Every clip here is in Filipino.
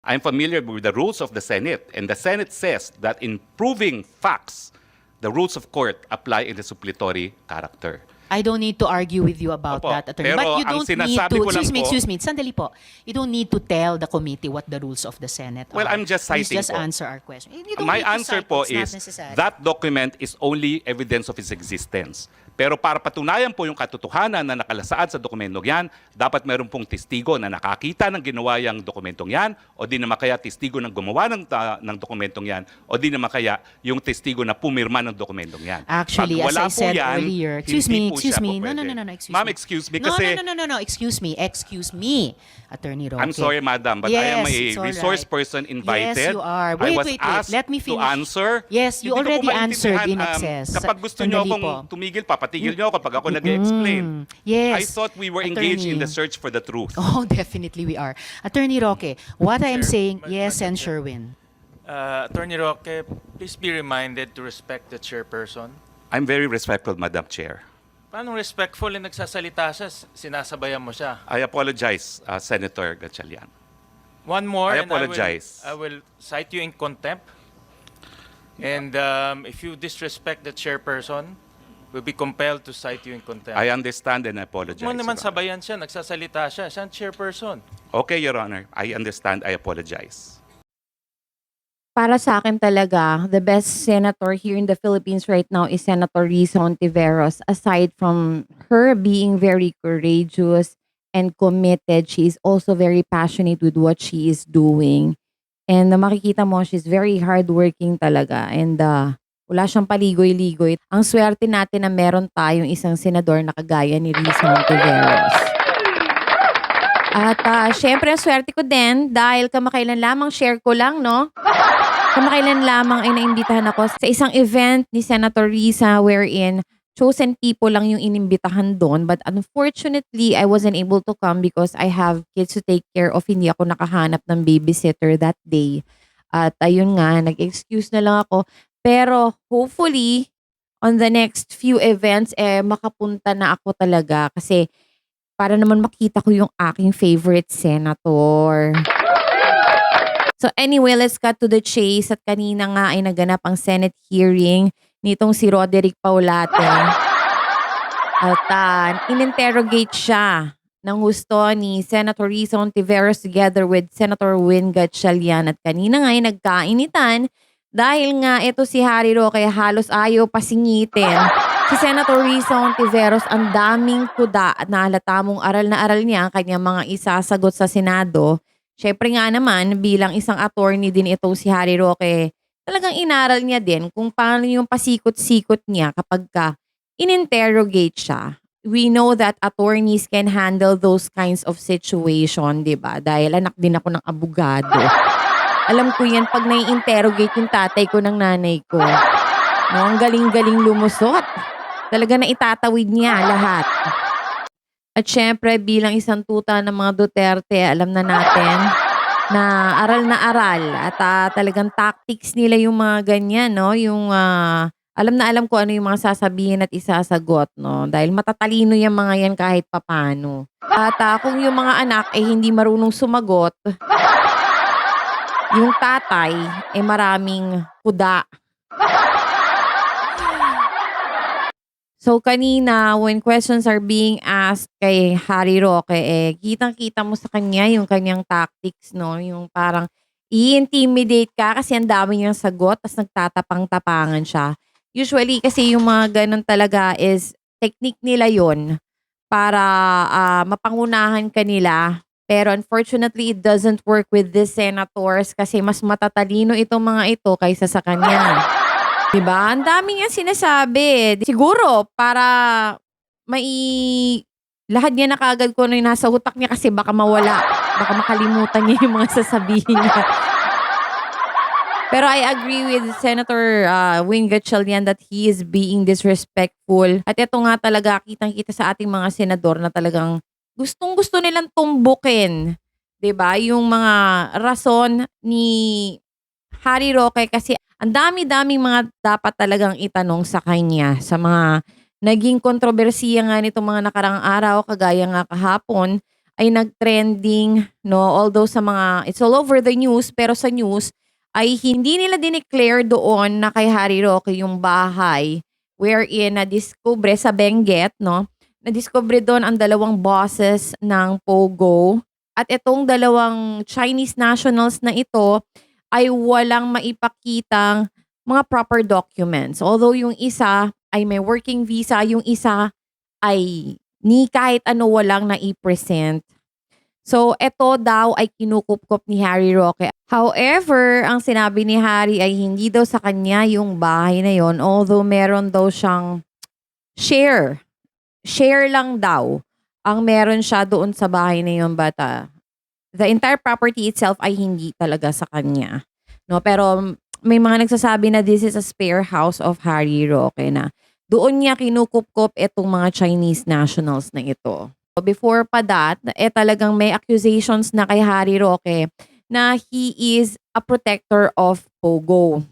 I'm familiar with the rules of the Senate, and the Senate says that in proving facts, the rules of court apply in the suppletory character. I don't need to argue with you about Opo, that, Attorney. pero But you ang don't need sinasabi to, ko lang po- excuse me, sandali po. You don't need to tell the committee what the rules of the Senate Well, are. I'm just Please citing just po. answer our question. You don't My need to answer cite, po it's not is necessary. that document is only evidence of its existence. Pero para patunayan po yung katotohanan na nakalasaad sa dokumentong yan, dapat meron pong testigo na nakakita ng ginawa yung dokumentong yan, o di naman kaya testigo ng gumawa ng dokumentong yan, o di naman kaya yung testigo na pumirma ng dokumentong yan. Actually, Pag as wala I po said yan, earlier, hindi po siya po No, pwede. excuse Ma'am, me. excuse me No, kasi no, excuse me, Attorney Roque. I'm sorry, madam, but I am a Yes, it's all resource right. person invited. Yes, you are. I was Wait. asked Let me to finish. answer. Yes, you Hindi ko po already answered in maintindihan, excess. Kapag gusto niyo Sandali akong po. tumigil, papatigil niyo ako kapag ako nag-explain. Yes. I thought we were engaged in the Attorney. search for the truth. Oh, definitely we are. Attorney Roque, what I am Chair, saying, Ma- yes, Madam and Chair. Sherwin. Attorney Roque, please be reminded to respect the chairperson. I'm very respectful, Madam Chair. Paano respectful na nagsasalita siya, sinasabayan mo siya? I apologize, Senator Gatchalian. One more, I and apologize. I will cite you in contempt. And if you disrespect the chairperson, we'll be compelled to cite you in contempt. I understand and I apologize. Huwag mo naman Your Honor. sabayan siya, nagsasalita siya. Siya ang chairperson. Okay, Your Honor. I understand. I apologize. Para sa akin talaga, the best senator here in the Philippines right now is Senator Risa Ontiveros. Aside from her being very courageous and committed, she is also very passionate with what she is doing. And makikita mo, she's very hardworking talaga. And wala siyang paligoy-ligoy. Ang swerte natin na meron tayong isang senador na kagaya ni Risa Ontiveros. At syempre, ang swerte ko din dahil kamakailan lamang share ko lang, no? Kamakailan lamang ay naimbitahan ako sa isang event ni Senator Risa wherein chosen people lang yung inimbitahan doon. But unfortunately, I wasn't able to come because I have kids to take care of. Hindi ako nakahanap ng babysitter that day. At ayun nga, nag-excuse na lang ako. Pero hopefully, on the next few events, makapunta na ako talaga. Kasi para naman makita ko yung aking favorite senator. So anyway, let's cut to the chase. At kanina nga ay naganap ang Senate hearing nitong si Roderick Paulate. At in-interrogate siya ng gusto ni Senator Risa Ontiveros together with Senator Win Gatchalian. At kanina nga ay nagkainitan dahil nga ito si Harry Roque halos ayaw pasingitin. Si Senator Risa Ontiveros ang daming kuda at nahalata mong aral na aral niya ang kanyang mga isasagot sa Senado. Syempre nga naman, bilang isang attorney din ito si Harry Roque, talagang inaral niya din kung paano yung pasikot-sikot niya kapag in-interrogate siya. We know that attorneys can handle those kinds of situation, di ba? Dahil anak din ako ng abogado. Alam ko yan pag nai-interrogate yung tatay ko ng nanay ko. No, ang galing-galing lumusot. Talaga na itatawid niya lahat. At syempre, bilang isang tuta ng mga Duterte, alam na natin na aral at talagang tactics nila yung mga ganyan, no? Yung alam na alam ko ano yung mga sasabihin at isasagot, no? Dahil matatalino yung mga yan kahit papano. At kung yung mga anak ay hindi marunong sumagot, yung tatay ay maraming kuda. So kanina, when questions are being asked kay Harry Roque, kitang-kita mo sa kanya yung kanyang tactics, no? Yung parang i-intimidate ka kasi ang dami niyang sagot, tapos nagtatapang-tapangan siya. Usually kasi yung mga ganun talaga is technique nila yon para mapangunahan ka nila. Pero unfortunately, it doesn't work with these senators kasi mas matatalino itong mga ito kaysa sa kanya. Diba? Ang dami niya sinasabi. Siguro, para lahat niya na kaagad kung ano yung nasa utak niya kasi baka mawala. Baka makalimutan niya yung mga sasabihin niya. Pero I agree with Senator Win Gatchalian that he is being disrespectful. At ito nga talaga, kitang-kita sa ating mga senador na talagang gustong-gusto nilang tumbukin. Diba? Yung mga rason ni Harry Roque kasi ang dami-daming mga dapat talagang itanong sa kanya sa mga naging kontrobersiya nga nitong mga nakarang araw kagaya nga kahapon ay nag-trending, no? Although sa mga, it's all over the news, pero sa news ay hindi nila dineclare doon na kay Harry Roque yung bahay wherein na-discover sa Benguet, no? Na-discover doon ang dalawang bosses ng Pogo at itong dalawang Chinese nationals na ito ay walang maipakitang mga proper documents. Although yung isa ay may working visa, yung isa ay ni kahit ano walang na-present. So, ito daw ay kinukupkop ni Harry Roque. However, ang sinabi ni Harry ay hindi daw sa kanya yung bahay na yon, although meron daw siyang share. Share lang daw ang meron siya doon sa bahay na yon, but the entire property itself ay hindi talaga sa kanya. No, pero may mga nagsasabi na this is a spare house of Harry Roque na doon niya kinukupkop itong mga Chinese nationals na ito. Before pa that, talagang may accusations na kay Harry Roque na he is a protector of Pogo.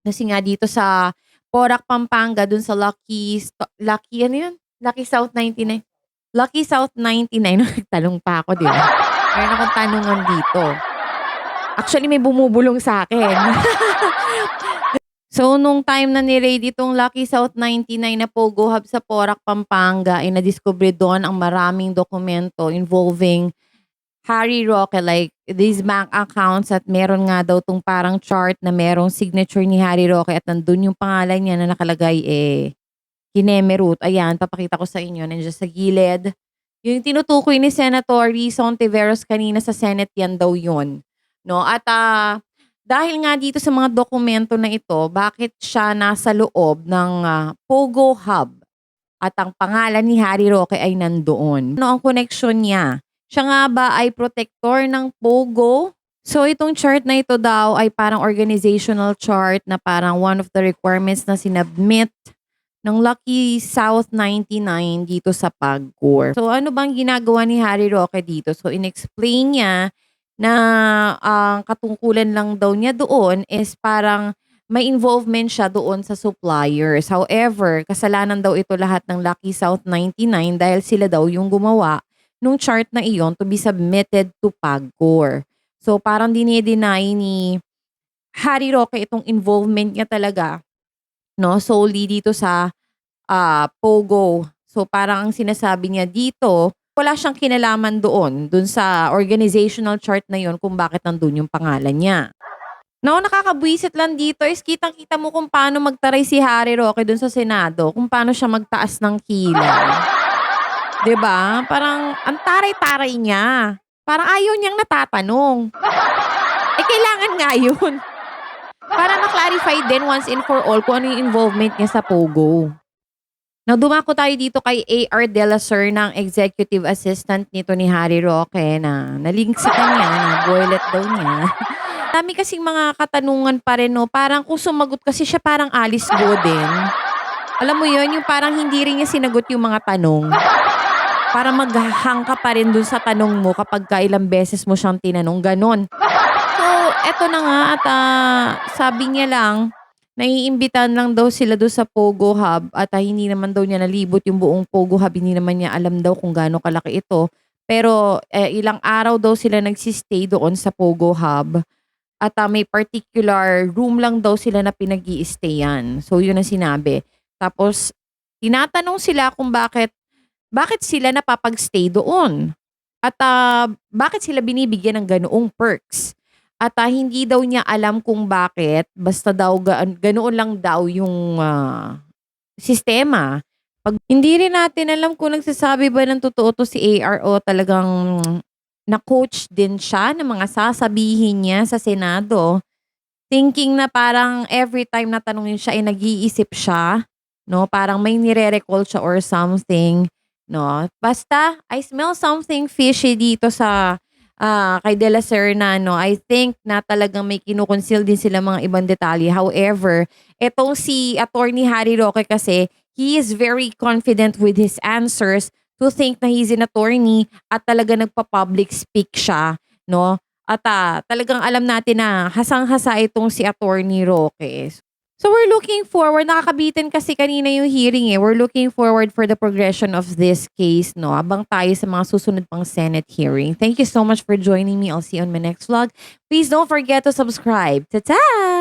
Kasi nga dito sa Porac, Pampanga, dun sa Lucky ano yun? Lucky South 99. Lucky South 99. Nagtalong pa ako, di ba? Meron akong tanungan dito. Actually, may bumubulong sa akin. So, nung time na ni-raid itong Lucky South 99 na Pogo Hub sa Porac, Pampanga, ay na-discover doon ang maraming dokumento involving Harry Roque, like these bank accounts, at meron nga daw tong parang chart na merong signature ni Harry Roque at nandun yung pangalan niya na nakalagay Kinemerut. Ayan, papakita ko sa inyo. Nandiyan sa gilid. Yung tinutukoy ni Senator Rizon Tiveros kanina sa Senate, yan daw yun. No? At dahil nga dito sa mga dokumento na ito, bakit siya nasa loob ng Pogo Hub at ang pangalan ni Harry Roque ay nandoon? Ano ang connection niya? Siya nga ba ay protector ng Pogo? So itong chart na ito daw ay parang organizational chart na parang one of the requirements na sinubmit ng Lucky South 99 dito sa PAGCOR. So ano bang ginagawa ni Harry Roque dito? So inexplain niya na ang katungkulan lang daw niya doon is parang may involvement siya doon sa suppliers. However, kasalanan daw ito lahat ng Lucky South 99 dahil sila daw yung gumawa nung chart na iyon to be submitted to PAGCOR. So parang dinideny ni Harry Roque itong involvement niya talaga, no, solely dito sa Pogo. So parang ang sinasabi niya dito, wala siyang kinalaman doon sa organizational chart na yon kung bakit nandun yung pangalan niya. No, nakakabwisit lang dito is kitang-kita mo kung paano magtaray si Harry Roque dun sa Senado, kung paano siya magtaas ng kilay. 'Di ba? Parang ang taray-taray niya. Parang ayaw niyang natatanong. Kailangan nga yun. Para ma-clarify din once and for all kung ano yung involvement niya sa Pogo. Now, dumako tayo dito kay A.R. De La Sur ng executive assistant nito ni Harry Roque na nalink sa kanya, na boylet daw niya. Dami kasing mga katanungan pa rin, no? Parang kung sumagot kasi siya parang Alice Go din. Alam mo yun, yung parang hindi rin niya sinagot yung mga tanong. Para maghahang ka pa rin dun sa tanong mo kapag ilang beses mo siyang tinanong, ganon. So, eto na nga at sabi niya lang, naiimbitan lang daw sila doon sa Pogo Hub at hindi naman daw niya nalibot yung buong Pogo Hub. Hindi naman niya alam daw kung gaano kalaki ito. Pero ilang araw daw sila nagsistay doon sa Pogo Hub. At may particular room lang daw sila na pinag-i-stayan. So yun ang sinabi. Tapos tinatanong sila kung bakit sila napapag-stay doon. At bakit sila binibigyan ng ganoong perks. At hindi daw niya alam kung bakit, basta daw ganoon lang daw yung sistema. Pag hindi rin natin alam kung nagsasabi ba ng totoo to si ARO, talagang na-coach din siya ng mga sasabihin niya sa Senado. Thinking na parang every time na tanungin siya ay nag-iisip siya, no? Parang may nire-recall siya or something, no? Basta, I smell something fishy dito sa kay De La Serna, no, I think na talagang may kinukonceal din sila mga ibang detalye. However, etong si Attorney Harry Roque kasi, he is very confident with his answers to think na he's an attorney at talaga nagpa-public speak siya, no? At talagang alam natin na hasang-hasa itong si Attorney Roque. So we're looking forward, nakakabitin kasi kanina yung hearing eh. We're looking forward for the progression of this case, no? Abang tayo sa mga susunod pang Senate hearing. Thank you so much for joining me. I'll see you on my next vlog. Please don't forget to subscribe. Ta-ta!